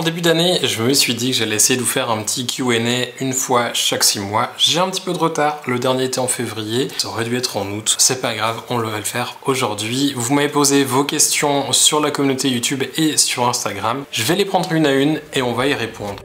En début d'année, je me suis dit que j'allais essayer de vous faire un petit Q&A une fois chaque 6 mois. J'ai un petit peu de retard, le dernier était en février, ça aurait dû être en août. C'est pas grave, on va le faire aujourd'hui. Vous m'avez posé vos questions sur la communauté YouTube et sur Instagram. Je vais les prendre une à une et on va y répondre.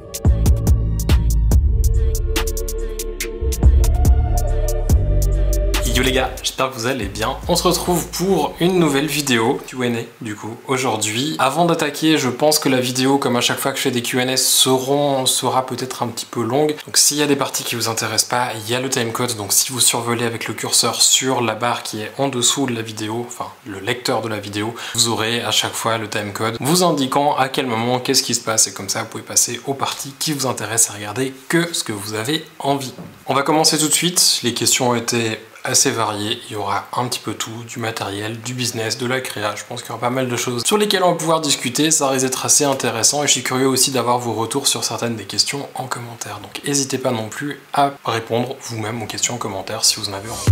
Yo les gars, j'espère que vous allez bien. On se retrouve pour une nouvelle vidéo Q&A du coup aujourd'hui. Avant d'attaquer, je pense que la vidéo, comme à chaque fois que je fais des Q&A, sera peut-être un petit peu longue. Donc s'il y a des parties qui vous intéressent pas, il y a le timecode. Donc si vous survolez avec le curseur sur la barre qui est en dessous de la vidéo, enfin le lecteur de la vidéo, vous aurez à chaque fois le timecode vous indiquant à quel moment, qu'est-ce qui se passe. Et comme ça, vous pouvez passer aux parties qui vous intéressent et regarder que ce que vous avez envie. On va commencer tout de suite. Les questions ont été assez varié, il y aura un petit peu tout, du matériel, du business, de la créa, je pense qu'il y aura pas mal de choses sur lesquelles on va pouvoir discuter, ça risque d'être assez intéressant et je suis curieux aussi d'avoir vos retours sur certaines des questions en commentaire, donc n'hésitez pas non plus à répondre vous-même aux questions en commentaire si vous en avez envie.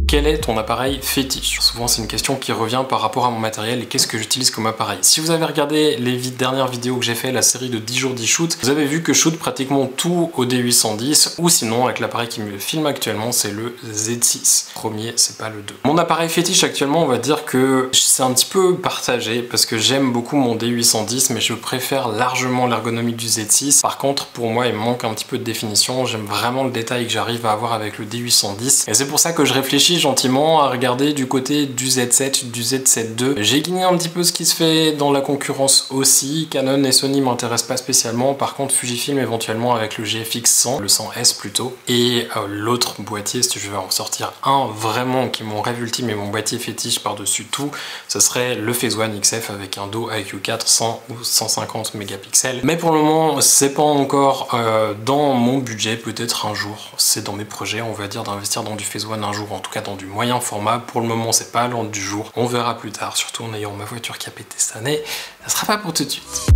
Quel est ton appareil fétiche? Souvent c'est une question qui revient par rapport à mon matériel et qu'est-ce que j'utilise comme appareil. Si vous avez regardé les dernières vidéos que j'ai fait, la série de 10 jours 10 shoots, vous avez vu que je shoot pratiquement tout au D810 ou sinon avec l'appareil qui me filme actuellement c'est le Z6. Premier, c'est pas le 2. Mon appareil fétiche actuellement, on va dire que c'est un petit peu partagé parce que j'aime beaucoup mon D810 mais je préfère largement l'ergonomie du Z6. Par contre pour moi il me manque un petit peu de définition, j'aime vraiment le détail que j'arrive à avoir avec le D810 et c'est pour ça que je réfléchis gentiment à regarder du côté du Z7, du Z7 II. J'ai guigné un petit peu ce qui se fait dans la concurrence aussi. Canon et Sony m'intéressent pas spécialement. Par contre, Fujifilm éventuellement avec le GFX 100, le 100S plutôt. Et l'autre boîtier, si je vais en sortir un vraiment qui est mon rêve ultime et mon boîtier fétiche par-dessus tout, ce serait le Phase One XF avec un dos IQ4 100 ou 150 mégapixels. Mais pour le moment, c'est pas encore dans mon budget. Peut-être un jour, c'est dans mes projets, on va dire, d'investir dans du Phase One un jour, en tout cas dans du moyen format. Pour le moment, c'est pas à l'ordre du jour. On verra plus tard, surtout en ayant ma voiture qui a pété cette année. Ça sera pas pour tout de suite.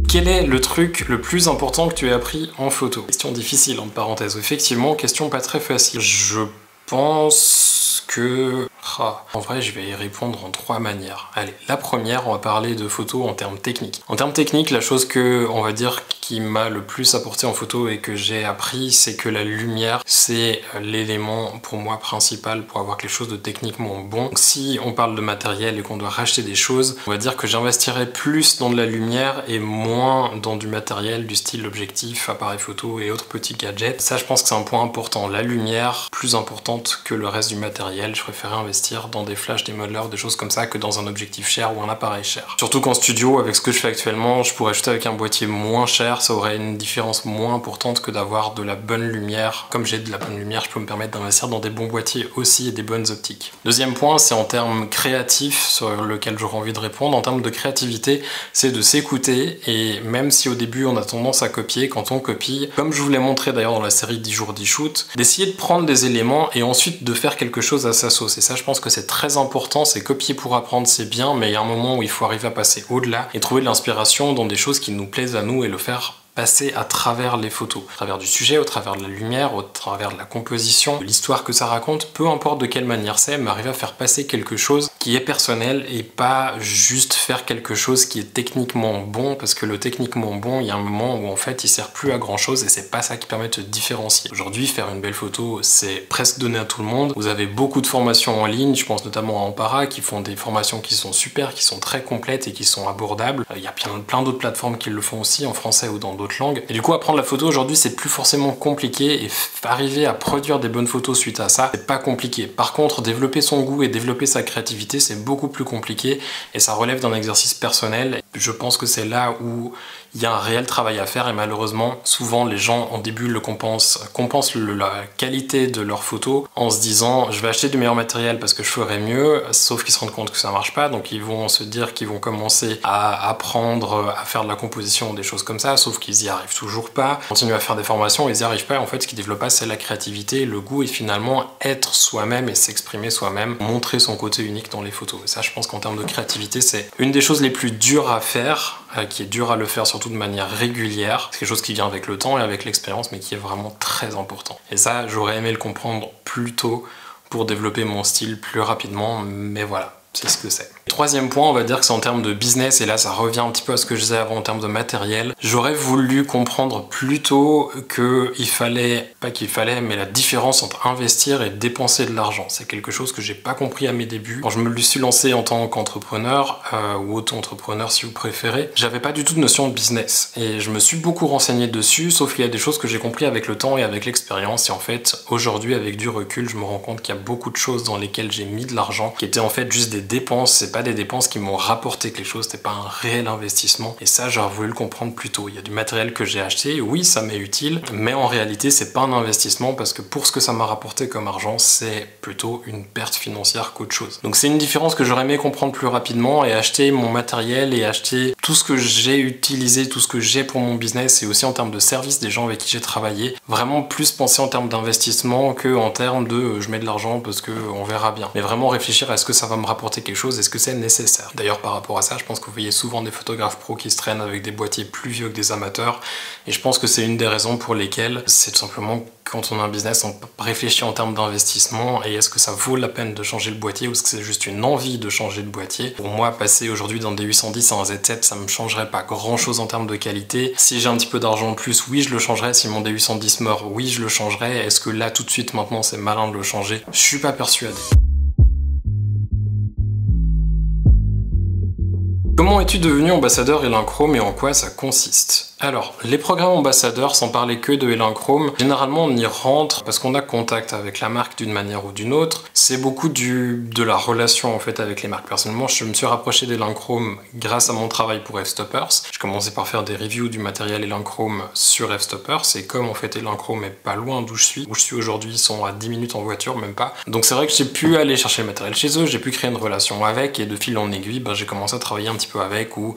Quel est le truc le plus important que tu aies appris en photo? Question difficile, entre parenthèses. Effectivement, question pas très facile. Je pense que... en vrai, je vais y répondre en 3 manières. Allez, la première, on va parler de photo en termes techniques. En termes techniques, la chose que, on va dire, qui m'a le plus apporté en photo et que j'ai appris, c'est que la lumière, c'est l'élément pour moi principal pour avoir quelque chose de techniquement bon. Donc, si on parle de matériel et qu'on doit racheter des choses, on va dire que j'investirais plus dans de la lumière et moins dans du matériel du style objectif, appareil photo et autres petits gadgets. Ça, je pense que c'est un point important. La lumière, plus importante que le reste du matériel. Je préférais investir dans des flashs, des modelers, des choses comme ça que dans un objectif cher ou un appareil cher. Surtout qu'en studio, avec ce que je fais actuellement, je pourrais shooter avec un boîtier moins cher, ça aurait une différence moins importante que d'avoir de la bonne lumière. Comme j'ai de la bonne lumière, je peux me permettre d'investir dans des bons boîtiers aussi et des bonnes optiques. Deuxième point, c'est en termes créatifs sur lequel j'aurais envie de répondre. En termes de créativité, c'est de s'écouter et même si au début on a tendance à copier, quand on copie, comme je vous l'ai montré d'ailleurs dans la série 10 jours 10 shoots, d'essayer de prendre des éléments et ensuite de faire quelque chose à sa sauce. Et ça, je pense que c'est très important. C'est copier pour apprendre, c'est bien, mais il y a un moment où il faut arriver à passer au-delà et trouver de l'inspiration dans des choses qui nous plaisent à nous et le faire passer à travers les photos, à travers du sujet, au travers de la lumière, au travers de la composition, de l'histoire que ça raconte, peu importe de quelle manière c'est, mais arriver à faire passer quelque chose qui est personnel et pas juste faire quelque chose qui est techniquement bon, parce que le techniquement bon, il y a un moment où en fait il sert plus à grand chose et c'est pas ça qui permet de se différencier. Aujourd'hui, faire une belle photo, c'est presque donné à tout le monde. Vous avez beaucoup de formations en ligne, je pense notamment à Ampara, qui font des formations qui sont super, qui sont très complètes et qui sont abordables. Il y a plein d'autres plateformes qui le font aussi, en français ou dans d'autres langues. Et du coup, apprendre la photo aujourd'hui, c'est plus forcément compliqué et arriver à produire des bonnes photos suite à ça, c'est pas compliqué. Par contre, développer son goût et développer sa créativité, c'est beaucoup plus compliqué et ça relève d'un exercice personnel. Je pense que c'est là où il y a un réel travail à faire et malheureusement, souvent les gens en début compensent la qualité de leurs photos en se disant je vais acheter du meilleur matériel parce que je ferai mieux, sauf qu'ils se rendent compte que ça marche pas, donc ils vont se dire qu'ils vont commencer à apprendre à faire de la composition, des choses comme ça, sauf qu'ils y arrivent toujours pas, continuent à faire des formations, ils y arrivent pas, et en fait ce qu'ils développent pas c'est la créativité, le goût et finalement être soi-même et s'exprimer soi-même, montrer son côté unique dans les photos. Et ça, je pense qu'en termes de créativité, c'est une des choses les plus dures à faire, qui est dur à le faire surtout de manière régulière. C'est quelque chose qui vient avec le temps et avec l'expérience, mais qui est vraiment très important. Et ça, j'aurais aimé le comprendre plus tôt pour développer mon style plus rapidement, mais voilà. C'est ce que c'est. Troisième point, on va dire que c'est en termes de business, et là ça revient un petit peu à ce que je disais avant en termes de matériel. J'aurais voulu comprendre plus tôt qu'il fallait, pas qu'il fallait, mais la différence entre investir et dépenser de l'argent. C'est quelque chose que j'ai pas compris à mes débuts. Quand je me suis lancé en tant qu'entrepreneur, ou auto-entrepreneur si vous préférez, j'avais pas du tout de notion de business. Et je me suis beaucoup renseigné dessus, sauf qu'il y a des choses que j'ai compris avec le temps et avec l'expérience. Et en fait, aujourd'hui, avec du recul, je me rends compte qu'il y a beaucoup de choses dans lesquelles j'ai mis de l'argent, qui étaient en fait juste des dépenses. C'est pas des dépenses qui m'ont rapporté quelque chose, c'était pas un réel investissement, et ça j'aurais voulu le comprendre plus tôt. Il y a du matériel que j'ai acheté, oui ça m'est utile, mais en réalité c'est pas un investissement parce que pour ce que ça m'a rapporté comme argent, c'est plutôt une perte financière qu'autre chose. Donc c'est une différence que j'aurais aimé comprendre plus rapidement et acheter mon matériel et acheter tout ce que j'ai utilisé, tout ce que j'ai pour mon business et aussi en termes de service des gens avec qui j'ai travaillé. Vraiment plus penser en termes d'investissement que en termes de je mets de l'argent parce que on verra bien. Mais vraiment réfléchir à est-ce que ça va me rapporter quelque chose, est-ce que c'est nécessaire. D'ailleurs par rapport à ça, je pense que vous voyez souvent des photographes pros qui se traînent avec des boîtiers plus vieux que des amateurs, et je pense que c'est une des raisons pour lesquelles c'est tout simplement quand on a un business, on réfléchit en termes d'investissement et est-ce que ça vaut la peine de changer le boîtier ou est-ce que c'est juste une envie de changer de boîtier. Pour moi, passer aujourd'hui d'un D810 à un Z7, ça me changerait pas grand chose en termes de qualité. Si j'ai un petit peu d'argent en plus, oui je le changerais. Si mon D810 meurt, oui je le changerais. Est-ce que là tout de suite maintenant c'est malin de le changer? Je suis pas persuadé. Comment es-tu devenu ambassadeur Elinchrom et en quoi ça consiste? Alors, les programmes ambassadeurs, sans parler que de Elinchrom, généralement on y rentre parce qu'on a contact avec la marque d'une manière ou d'une autre. C'est beaucoup de la relation en fait avec les marques. Personnellement, je me suis rapproché d'Elinchrom grâce à mon travail pour F-Stoppers. Je commençais par faire des reviews du matériel Elinchrom sur F-Stoppers, et comme en fait Elinchrom est pas loin d'où je suis aujourd'hui, ils sont à 10 minutes en voiture, même pas. Donc c'est vrai que j'ai pu aller chercher le matériel chez eux, j'ai pu créer une relation avec, et de fil en aiguille, j'ai commencé à travailler un petit peu avec, où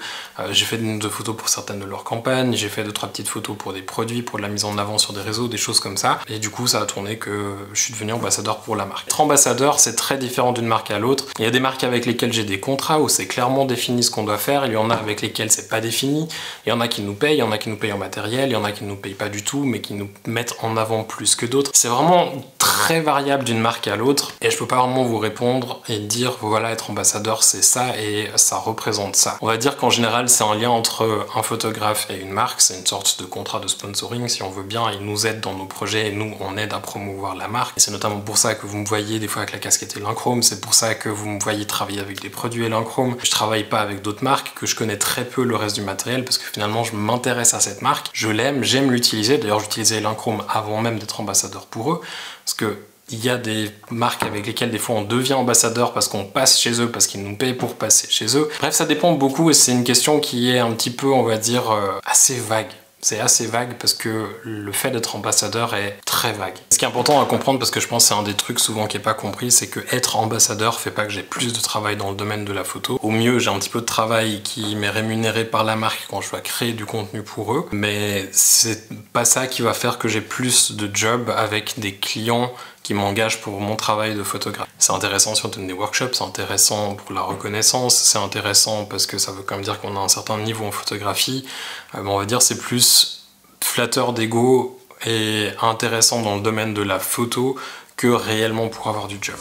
j'ai fait de photos pour certaines de leurs campagnes, j'ai fait 2-3 petites photos pour des produits, pour de la mise en avant sur des réseaux, des choses comme ça, et du coup ça a tourné que je suis devenu ambassadeur pour la marque. Être ambassadeur, c'est très différent d'une marque à l'autre. Il y a des marques avec lesquelles j'ai des contrats où c'est clairement défini ce qu'on doit faire, il y en a avec lesquelles c'est pas défini, il y en a qui nous payent, il y en a qui nous payent en matériel, il y en a qui nous payent pas du tout, mais qui nous mettent en avant plus que d'autres. C'est vraiment très variable d'une marque à l'autre, et je peux pas vraiment vous répondre et dire voilà, être ambassadeur c'est ça et ça représente ça. On va dire qu'en général c'est un lien entre un photographe et une marque, c'est une sorte de contrat de sponsoring si on veut bien, ils nous aident dans nos projets et nous on aide à promouvoir la marque, et c'est notamment pour ça que vous me voyez des fois avec la casquette Elinchrom, c'est pour ça que vous me voyez travailler avec des produits Elinchrom. Je travaille pas avec d'autres marques, que je connais très peu le reste du matériel parce que finalement je m'intéresse à cette marque, je l'aime, j'aime l'utiliser. D'ailleurs j'utilisais Elinchrom avant même d'être ambassadeur pour eux, parce que il y a des marques avec lesquelles des fois on devient ambassadeur parce qu'on passe chez eux, parce qu'ils nous payent pour passer chez eux. Bref, ça dépend beaucoup et c'est une question qui est un petit peu, on va dire, assez vague. C'est assez vague parce que le fait d'être ambassadeur est très vague. Ce qui est important à comprendre, parce que je pense que c'est un des trucs souvent qui est pas compris, c'est que être ambassadeur fait pas que j'ai plus de travail dans le domaine de la photo. Au mieux, j'ai un petit peu de travail qui m'est rémunéré par la marque quand je dois créer du contenu pour eux, mais c'est pas ça qui va faire que j'ai plus de job avec des clients qui m'engagent pour mon travail de photographe. C'est intéressant si on donne des workshops, c'est intéressant pour la reconnaissance, c'est intéressant parce que ça veut quand même dire qu'on a un certain niveau en photographie. On va dire c'est plus flatteur d'ego et intéressant dans le domaine de la photo que réellement pour avoir du job.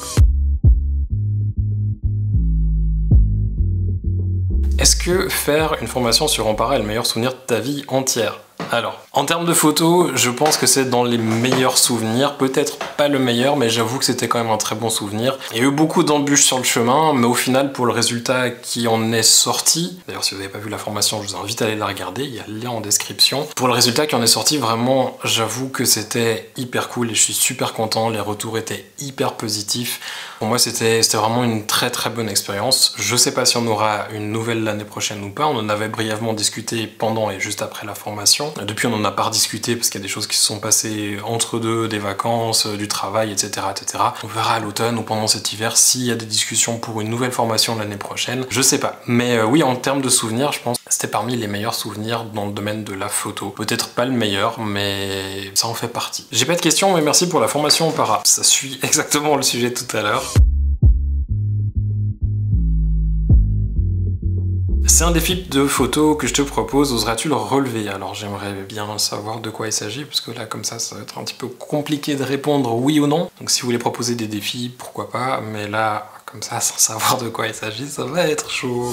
Est-ce que faire une formation sur Ampara est le meilleur souvenir de ta vie entière? Alors, en termes de photos, je pense que c'est dans les meilleurs souvenirs, peut-être pas le meilleur, mais j'avoue que c'était quand même un très bon souvenir. Il y a eu beaucoup d'embûches sur le chemin, mais au final, pour le résultat qui en est sorti, d'ailleurs si vous n'avez pas vu la formation, je vous invite à aller la regarder, il y a le lien en description. Pour le résultat qui en est sorti, vraiment, j'avoue que c'était hyper cool et je suis super content, les retours étaient hyper positifs. Pour moi, c'était vraiment une très très bonne expérience. Je sais pas si on aura une nouvelle l'année prochaine ou pas, on en avait brièvement discuté pendant et juste après la formation. Depuis, on n'en a pas rediscuté parce qu'il y a des choses qui se sont passées entre deux, des vacances, du travail, etc., etc. On verra à l'automne ou pendant cet hiver s'il y a des discussions pour une nouvelle formation l'année prochaine. Je sais pas. Mais oui, en termes de souvenirs, je pense que c'était parmi les meilleurs souvenirs dans le domaine de la photo. Peut-être pas le meilleur, mais ça en fait partie. J'ai pas de questions, mais merci pour la formation Ampara. Ça suit exactement le sujet de tout à l'heure. C'est un défi de photo que je te propose, oseras-tu le relever? Alors j'aimerais bien savoir de quoi il s'agit, parce que là comme ça va être un petit peu compliqué de répondre oui ou non. Donc si vous voulez proposer des défis, pourquoi pas, mais là, comme ça, sans savoir de quoi il s'agit, ça va être chaud.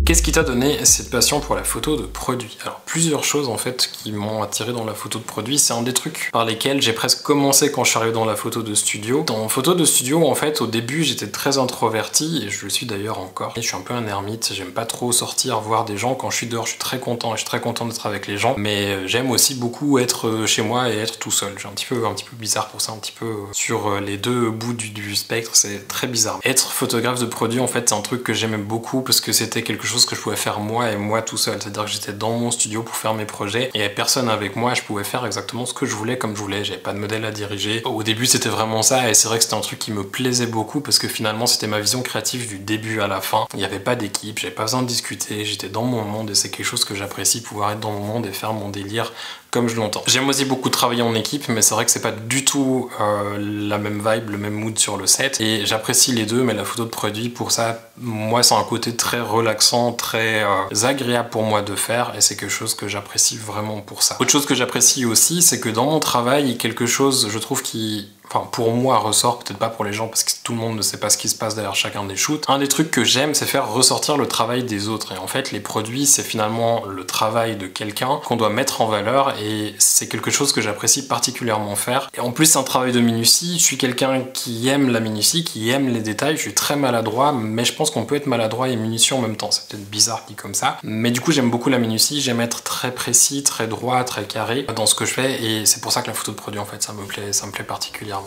Qu'est-ce qui t'a donné cette passion pour la photo de produit? Alors plusieurs choses en fait qui m'ont attiré dans la photo de produit. C'est un des trucs par lesquels j'ai presque commencé quand je suis arrivé dans la photo de studio. Dans photo de studio en fait au début j'étais très introverti et je le suis d'ailleurs encore. Et je suis un peu un ermite, j'aime pas trop sortir voir des gens. Quand je suis dehors je suis très content et je suis très content d'être avec les gens. Mais j'aime aussi beaucoup être chez moi et être tout seul. J'ai un petit peu bizarre pour ça, un petit peu sur les deux bouts du spectre, c'est très bizarre. Être photographe de produit en fait c'est un truc que j'aimais beaucoup parce que c'était quelque chose que je pouvais faire moi et moi tout seul, c'est-à-dire que j'étais dans mon studio pour faire mes projets et personne avec moi, je pouvais faire exactement ce que je voulais comme je voulais, j'avais pas de modèle à diriger. Au début c'était vraiment ça et c'est vrai que c'était un truc qui me plaisait beaucoup parce que finalement c'était ma vision créative du début à la fin. Il n'y avait pas d'équipe, j'avais pas besoin de discuter, j'étais dans mon monde et c'est quelque chose que j'apprécie, pouvoir être dans mon monde et faire mon délire comme je l'entends. J'aime aussi beaucoup travailler en équipe, mais c'est vrai que c'est pas du tout la même vibe, le même mood sur le set. Et j'apprécie les deux, mais la photo de produit, pour ça, moi, c'est un côté très relaxant, très agréable pour moi de faire, et c'est quelque chose que j'apprécie vraiment pour ça. Autre chose que j'apprécie aussi, c'est que dans mon travail, quelque chose, je trouve, qui... Enfin, pour moi, ressort, peut-être pas pour les gens, parce que tout le monde ne sait pas ce qui se passe derrière chacun des shoots. Un des trucs que j'aime, c'est faire ressortir le travail des autres. Et en fait, les produits, c'est finalement le travail de quelqu'un qu'on doit mettre en valeur, et c'est quelque chose que j'apprécie particulièrement faire. Et en plus, c'est un travail de minutie. Je suis quelqu'un qui aime la minutie, qui aime les détails. Je suis très maladroit, mais je pense qu'on peut être maladroit et minutieux en même temps. C'est peut-être bizarre dit comme ça. Mais du coup, j'aime beaucoup la minutie. J'aime être très précis, très droit, très carré dans ce que je fais, et c'est pour ça que la photo de produit, en fait, ça me plaît particulièrement.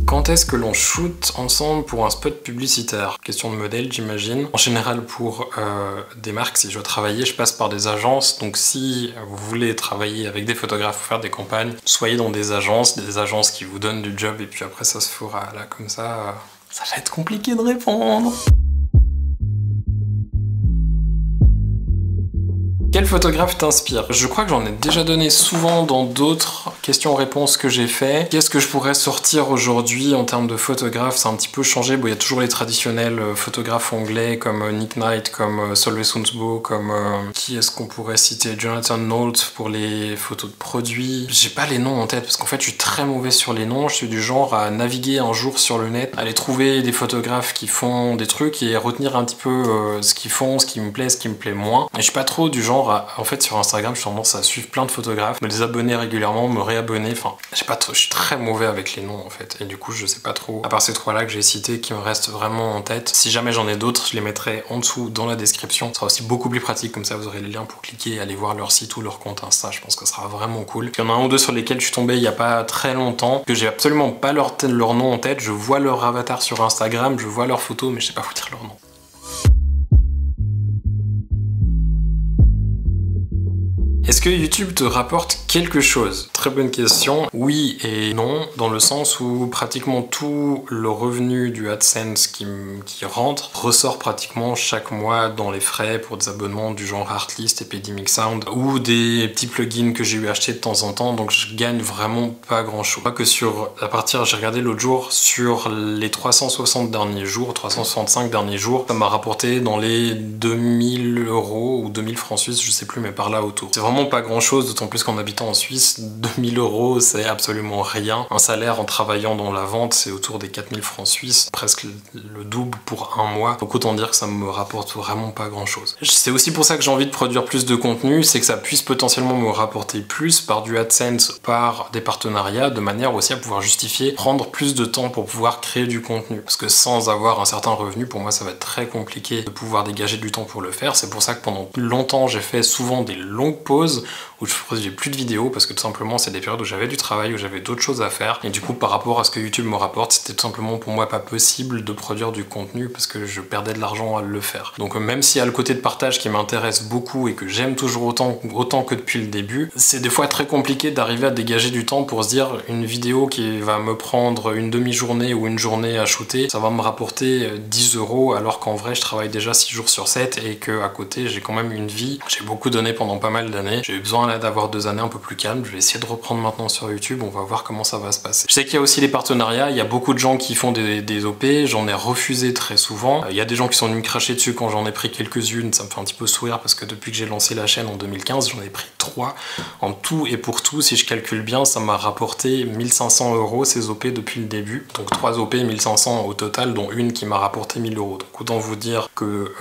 Quand est-ce que l'on shoot ensemble pour un spot publicitaire? Question de modèle, j'imagine. En général, pour des marques, si je dois travailler, je passe par des agences. Donc si vous voulez travailler avec des photographes ou faire des campagnes, soyez dans des agences qui vous donnent du job et puis après ça se fera. Là, comme ça va être compliqué de répondre. Quel photographe t'inspire? Je crois que j'en ai déjà donné souvent dans d'autres questions-réponses que j'ai fait. Qu'est-ce que je pourrais sortir aujourd'hui en termes de photographe? C'est un petit peu changé. Bon, il y a toujours les traditionnels photographes anglais comme Nick Knight, comme Solveig Sundsbo, comme qui est-ce qu'on pourrait citer? Jonathan Nolt pour les photos de produits. J'ai pas les noms en tête parce qu'en fait je suis très mauvais sur les noms. Je suis du genre à naviguer un jour sur le net, aller trouver des photographes qui font des trucs et retenir un petit peu ce qu'ils font, ce qui me plaît moins. Et je suis pas trop du genre en fait sur Instagram, j'ai tendance à suivre plein de photographes, me les abonner régulièrement, me réabonner, enfin, je suis très mauvais avec les noms en fait, et du coup je sais pas trop, à part ces trois-là que j'ai cités qui me restent vraiment en tête. Si jamais j'en ai d'autres, je les mettrai en dessous dans la description, ce sera aussi beaucoup plus pratique, comme ça vous aurez les liens pour cliquer et aller voir leur site ou leur compte Insta, je pense que ce sera vraiment cool. Il y en a un ou deux sur lesquels je suis tombé il y a pas très longtemps, que j'ai absolument pas leur nom en tête, je vois leur avatar sur Instagram, je vois leurs photos, mais je sais pas vous dire leur nom. Est-ce que YouTube te rapporte quelque chose? Très bonne question. Oui et non, dans le sens où pratiquement tout le revenu du AdSense qui rentre ressort pratiquement chaque mois dans les frais pour des abonnements du genre Artlist, Epidemic Sound ou des petits plugins que j'ai eu acheter de temps en temps, donc je gagne vraiment pas grand chose. Pas que j'ai regardé l'autre jour, sur les 360 derniers jours, 365 derniers jours, ça m'a rapporté dans les 2000 € ou 2000 francs suisses, je sais plus, mais par là autour. C'est vraiment pas grand chose, d'autant plus qu'en habitant en Suisse, 2000 € c'est absolument rien. Un salaire en travaillant dans la vente, c'est autour des 4000 francs suisses, presque le double pour un mois. Donc autant dire que ça me rapporte vraiment pas grand chose. C'est aussi pour ça que j'ai envie de produire plus de contenu, c'est que ça puisse potentiellement me rapporter plus par du AdSense, par des partenariats, de manière aussi à pouvoir justifier, prendre plus de temps pour pouvoir créer du contenu. Parce que sans avoir un certain revenu, pour moi ça va être très compliqué de pouvoir dégager du temps pour le faire. C'est pour ça que pendant longtemps j'ai fait souvent des longues pauses où je faisais plus de vidéos parce que tout simplement c'est des périodes où j'avais du travail, où j'avais d'autres choses à faire et du coup par rapport à ce que YouTube me rapporte, c'était tout simplement pour moi pas possible de produire du contenu parce que je perdais de l'argent à le faire. Donc même s'il y a le côté de partage qui m'intéresse beaucoup et que j'aime toujours autant que depuis le début, c'est des fois très compliqué d'arriver à dégager du temps pour se dire une vidéo qui va me prendre une demi-journée ou une journée à shooter, ça va me rapporter 10 € alors qu'en vrai je travaille déjà 6 jours sur 7 et que à côté j'ai quand même une vie. J'ai beaucoup donné pendant pas mal d'années années. J'ai eu besoin là d'avoir 2 années un peu plus calmes. Je vais essayer de reprendre maintenant sur YouTube, on va voir comment ça va se passer. Je sais qu'il y a aussi les partenariats, il y a beaucoup de gens qui font des OP, j'en ai refusé très souvent. Il y a des gens qui sont venus me cracher dessus quand j'en ai pris quelques-unes, ça me fait un petit peu sourire parce que depuis que j'ai lancé la chaîne en 2015, j'en ai pris 3 en tout et pour tout. Si je calcule bien, ça m'a rapporté 1500 € ces OP depuis le début. Donc 3 OP, 1500 au total, dont une qui m'a rapporté 1000 €. Donc autant vous dire que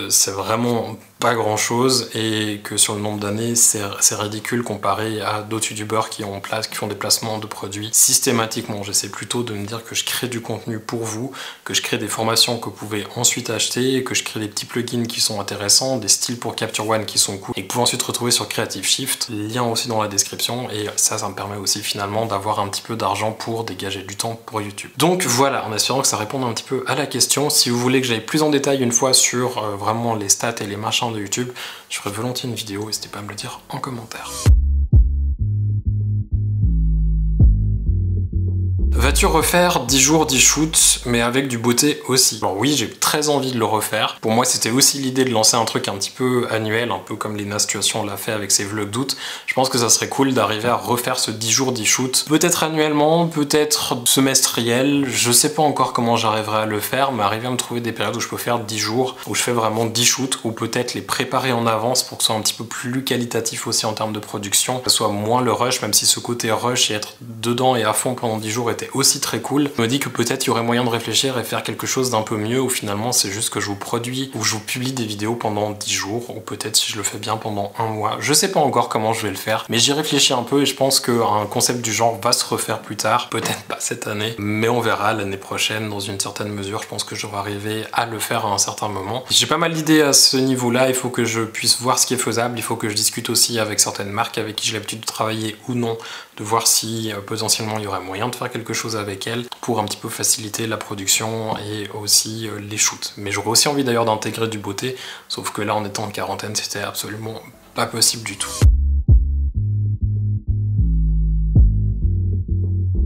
c'est vraiment pas grand chose et que sur le nombre d'années c'est ridicule comparé à d'autres youtubeurs qui font des placements de produits systématiquement. J'essaie plutôt de me dire que je crée du contenu pour vous, que je crée des formations que vous pouvez ensuite acheter, que je crée des petits plugins qui sont intéressants, des styles pour Capture One qui sont cool et que vous pouvez ensuite retrouver sur Creative Shift, lien aussi dans la description, et ça me permet aussi finalement d'avoir un petit peu d'argent pour dégager du temps pour YouTube. Donc voilà, en espérant que ça réponde un petit peu à la question. Si vous voulez que j'aille plus en détail une fois sur vraiment les stats et les machins de YouTube, je ferai volontiers une vidéo, n'hésitez pas à me le dire en commentaire. Vas-tu refaire 10 jours 10 shoots mais avec du beauté aussi? Alors oui, j'ai très envie de le refaire. Pour moi, c'était aussi l'idée de lancer un truc un petit peu annuel, un peu comme Lena Situation l'a fait avec ses vlogs d'août. Je pense que ça serait cool d'arriver à refaire ce 10 jours 10 shoots. Peut-être annuellement, peut-être semestriel. Je sais pas encore comment j'arriverai à le faire, mais arriver à me trouver des périodes où je peux faire 10 jours, où je fais vraiment 10 shoots, ou peut-être les préparer en avance pour que ce soit un petit peu plus qualitatif aussi en termes de production, que ce soit moins le rush, même si ce côté rush et être dedans et à fond pendant 10 jours était aussi très cool. Je me dis que peut-être il y aurait moyen de réfléchir et faire quelque chose d'un peu mieux, où finalement c'est juste que je vous produis ou je vous publie des vidéos pendant 10 jours, ou peut-être si je le fais bien pendant 1 mois. Je sais pas encore comment je vais le faire, mais j'y réfléchis un peu et je pense qu'un concept du genre va se refaire plus tard, peut-être pas cette année, mais on verra l'année prochaine dans une certaine mesure. Je pense que j'aurai arrivé à le faire à un certain moment. J'ai pas mal d'idées à ce niveau-là, il faut que je puisse voir ce qui est faisable, il faut que je discute aussi avec certaines marques avec qui j'ai l'habitude de travailler ou non, de voir si potentiellement il y aurait moyen de faire quelque chose avec elles pour un petit peu faciliter la production et aussi les shoots. Mais j'aurais aussi envie d'ailleurs d'intégrer du beauté, sauf que là en étant en quarantaine c'était absolument pas possible du tout.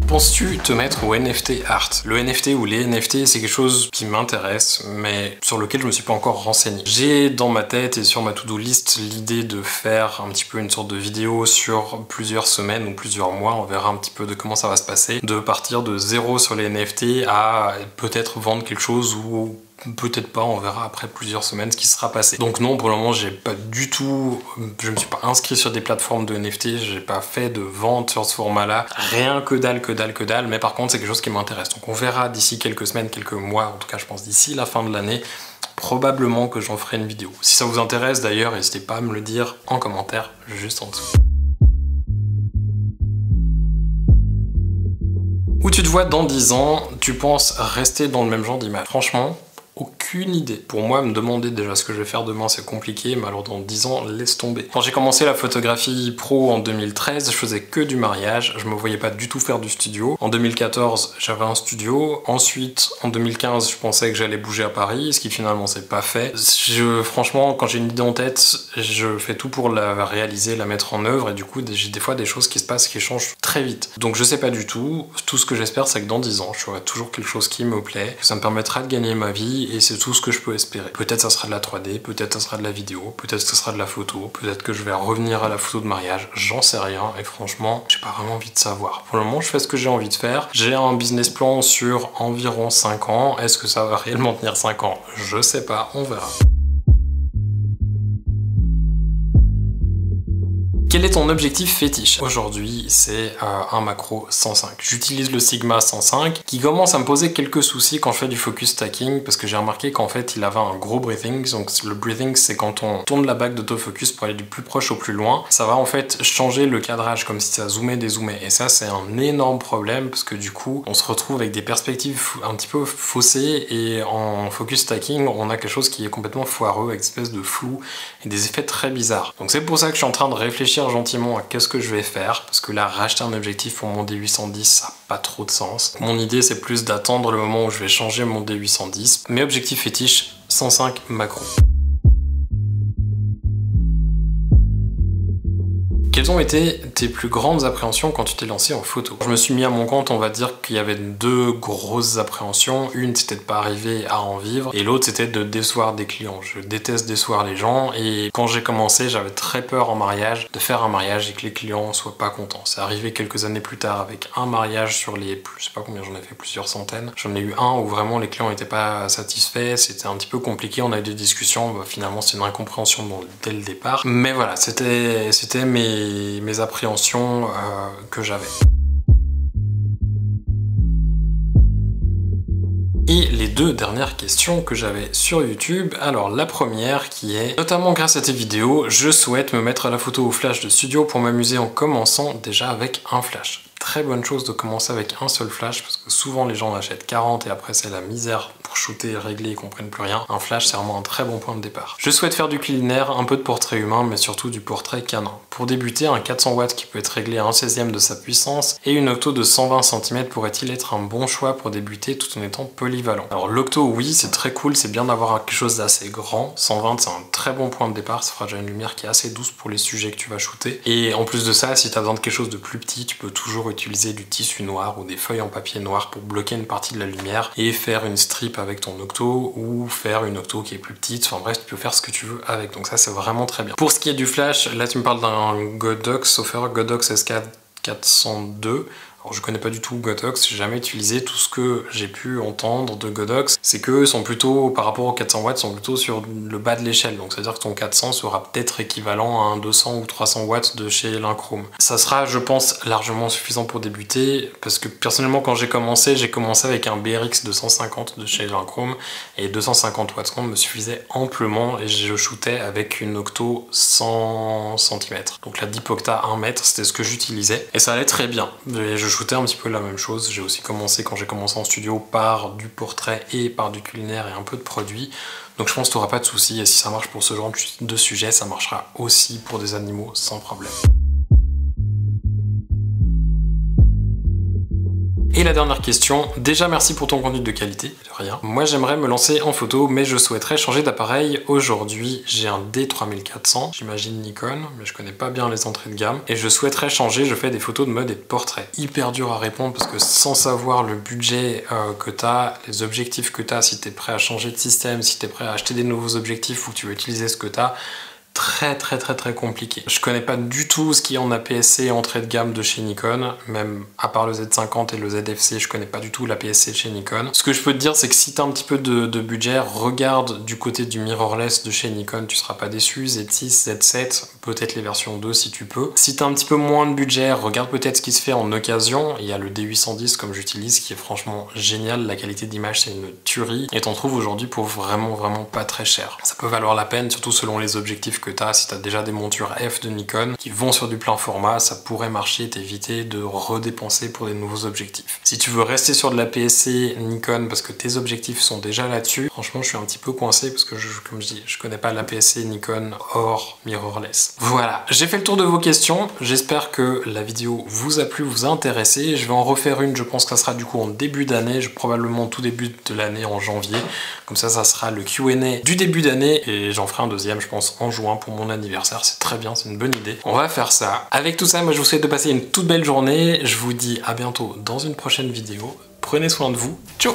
Penses-tu te mettre au NFT art? Le NFT ou les NFT, c'est quelque chose qui m'intéresse, mais sur lequel je me suis pas encore renseigné. J'ai dans ma tête et sur ma to-do list l'idée de faire un petit peu une sorte de vidéo sur plusieurs semaines ou plusieurs mois, on verra un petit peu de comment ça va se passer, de partir de zéro sur les NFT à peut-être vendre quelque chose ou peut-être pas, on verra après plusieurs semaines ce qui sera passé. Donc non, pour le moment j'ai pas du tout, je me suis pas inscrit sur des plateformes de NFT, j'ai pas fait de vente sur ce format là, rien que dalle, mais par contre c'est quelque chose qui m'intéresse. Donc on verra d'ici quelques semaines, quelques mois, en tout cas je pense d'ici la fin de l'année, probablement que j'en ferai une vidéo. Si ça vous intéresse d'ailleurs, n'hésitez pas à me le dire en commentaire juste en dessous. Où tu te vois dans 10 ans? Tu penses rester dans le même genre d'image? Franchement, aucune idée. Pour moi, me demander déjà ce que je vais faire demain, c'est compliqué, mais alors dans 10 ans, laisse tomber. Quand j'ai commencé la photographie pro en 2013, je faisais que du mariage, je me voyais pas du tout faire du studio. En 2014, j'avais un studio. Ensuite, en 2015, je pensais que j'allais bouger à Paris, ce qui finalement s'est pas fait. Franchement, quand j'ai une idée en tête, je fais tout pour la réaliser, la mettre en œuvre, et du coup, j'ai des fois des choses qui se passent qui changent très vite. Donc je sais pas du tout. Tout ce que j'espère, c'est que dans 10 ans, je ferai toujours quelque chose qui me plaît, que ça me permettra de gagner ma vie, et c'est tout ce que je peux espérer. Peut-être ça sera de la 3D, peut-être ça sera de la vidéo, peut-être ça sera de la photo, peut-être que je vais revenir à la photo de mariage, j'en sais rien, et franchement, j'ai pas vraiment envie de savoir. Pour le moment, je fais ce que j'ai envie de faire. J'ai un business plan sur environ 5 ans. Est-ce que ça va réellement tenir 5 ans? Je sais pas, on verra. Quel est ton objectif fétiche? Aujourd'hui, c'est un macro 105. J'utilise le Sigma 105 qui commence à me poser quelques soucis quand je fais du focus stacking parce que j'ai remarqué qu'en fait, il avait un gros breathing. Donc le breathing, c'est quand on tourne la bague d'autofocus pour aller du plus proche au plus loin. Ça va en fait changer le cadrage comme si ça zoomait, dézoomait. Et ça, c'est un énorme problème parce que du coup, on se retrouve avec des perspectives un petit peu faussées et en focus stacking, on a quelque chose qui est complètement foireux avec une espèce de flou et des effets très bizarres. Donc c'est pour ça que je suis en train de réfléchir gentiment à qu'est-ce que je vais faire, parce que là racheter un objectif pour mon D810 ça n'a pas trop de sens. Mon idée c'est plus d'attendre le moment où je vais changer mon D810. Mes objectifs fétiches, 105 macros. Quelles ont été tes plus grandes appréhensions quand tu t'es lancé en photo? Je me suis mis à mon compte, on va dire qu'il y avait deux grosses appréhensions. Une, c'était de pas arriver à en vivre, et l'autre, c'était de décevoir des clients. Je déteste décevoir les gens, et quand j'ai commencé, j'avais très peur en mariage de faire un mariage et que les clients soient pas contents. C'est arrivé quelques années plus tard avec un mariage sur les, je sais pas combien, j'en ai fait plusieurs centaines. J'en ai eu un où vraiment les clients n'étaient pas satisfaits, c'était un petit peu compliqué, on a eu des discussions, finalement c'est une incompréhension dès le départ. Mais voilà, c'était mes appréhensions que j'avais. Et les deux dernières questions que j'avais sur YouTube, alors la première qui est, notamment grâce à tes vidéos, je souhaite me mettre à la photo au flash de studio pour m'amuser en commençant déjà avec un flash. Très bonne chose de commencer avec un seul flash parce que souvent les gens en achètent 40 et après c'est la misère pour shooter, régler, ils comprennent plus rien. Un flash c'est vraiment un très bon point de départ. Je souhaite faire du culinaire, un peu de portrait humain mais surtout du portrait canin. Pour débuter, un 400 watts qui peut être réglé à 1/16e de sa puissance et une octo de 120 cm pourrait-il être un bon choix pour débuter tout en étant polyvalent? Alors l'octo oui c'est très cool, c'est bien d'avoir quelque chose d'assez grand. 120 c'est un très bon point de départ, ça fera déjà une lumière qui est assez douce pour les sujets que tu vas shooter. Et en plus de ça, si tu as besoin de quelque chose de plus petit, tu peux toujours utiliser du tissu noir ou des feuilles en papier noir pour bloquer une partie de la lumière et faire une strip avec ton octo ou faire une octo qui est plus petite. Enfin bref, tu peux faire ce que tu veux avec, donc ça c'est vraiment très bien. Pour ce qui est du flash, là tu me parles d'un Godox, sauf erreur, Godox SK402. Alors je connais pas du tout Godox, j'ai jamais utilisé. Tout ce que j'ai pu entendre de Godox, c'est qu'eux sont plutôt, par rapport aux 400 watts, sont plutôt sur le bas de l'échelle. Donc c'est à dire que ton 400 sera peut-être équivalent à un 200 ou 300 watts de chez Linchrome. Ça sera, je pense, largement suffisant pour débuter, parce que personnellement quand j'ai commencé avec un BRX 250 de chez Linchrome, et 250 watts me suffisait amplement, et je shootais avec une octo 100 cm. Donc la Deep Octa 1 mètre, c'était ce que j'utilisais, et ça allait très bien. Je shootais un petit peu la même chose. J'ai aussi commencé, quand j'ai commencé en studio, par du portrait et par du culinaire et un peu de produits. Donc je pense que tu n'auras pas de soucis, et si ça marche pour ce genre de sujet, ça marchera aussi pour des animaux sans problème. Et la dernière question, déjà merci pour ton contenu de qualité, de rien. Moi j'aimerais me lancer en photo, mais je souhaiterais changer d'appareil. Aujourd'hui j'ai un D3400, j'imagine Nikon, mais je connais pas bien les entrées de gamme. Et je souhaiterais changer, je fais des photos de mode et de portrait. Hyper dur à répondre parce que sans savoir le budget que tu as, les objectifs que tu as, si tu es prêt à changer de système, si tu es prêt à acheter des nouveaux objectifs ou que tu veux utiliser ce que tu as, très compliqué. Je connais pas du tout ce qu'il y a en APS-C entrée de gamme de chez Nikon, même à part le Z50 et le ZFC, je connais pas du tout l'APS-C de chez Nikon. Ce que je peux te dire, c'est que si tu as un petit peu de budget, regarde du côté du mirrorless de chez Nikon, tu seras pas déçu, Z6, Z7, peut-être les versions 2 si tu peux. Si tu as un petit peu moins de budget, regarde peut-être ce qui se fait en occasion. Il y a le D810 comme j'utilise qui est franchement génial, la qualité d'image c'est une tuerie, et t'en trouves aujourd'hui pour vraiment pas très cher. Ça peut valoir la peine, surtout selon les objectifs que t'as. Si t'as déjà des montures F de Nikon qui vont sur du plein format, ça pourrait marcher et t'éviter de redépenser pour des nouveaux objectifs. Si tu veux rester sur de la l'APS-C Nikon parce que tes objectifs sont déjà là-dessus, franchement je suis un petit peu coincé parce que comme je dis, je connais pas l'APS-C Nikon hors mirrorless. Voilà, j'ai fait le tour de vos questions, j'espère que la vidéo vous a plu, vous a intéressé. Je vais en refaire une, je pense que ça sera du coup en début d'année, probablement tout début de l'année en janvier, comme ça sera le Q&A du début d'année et j'en ferai un deuxième je pense en juin pour mon anniversaire. C'est très bien, c'est une bonne idée, on va faire ça. Avec tout ça, moi je vous souhaite de passer une toute belle journée, je vous dis à bientôt dans une prochaine vidéo, prenez soin de vous, ciao.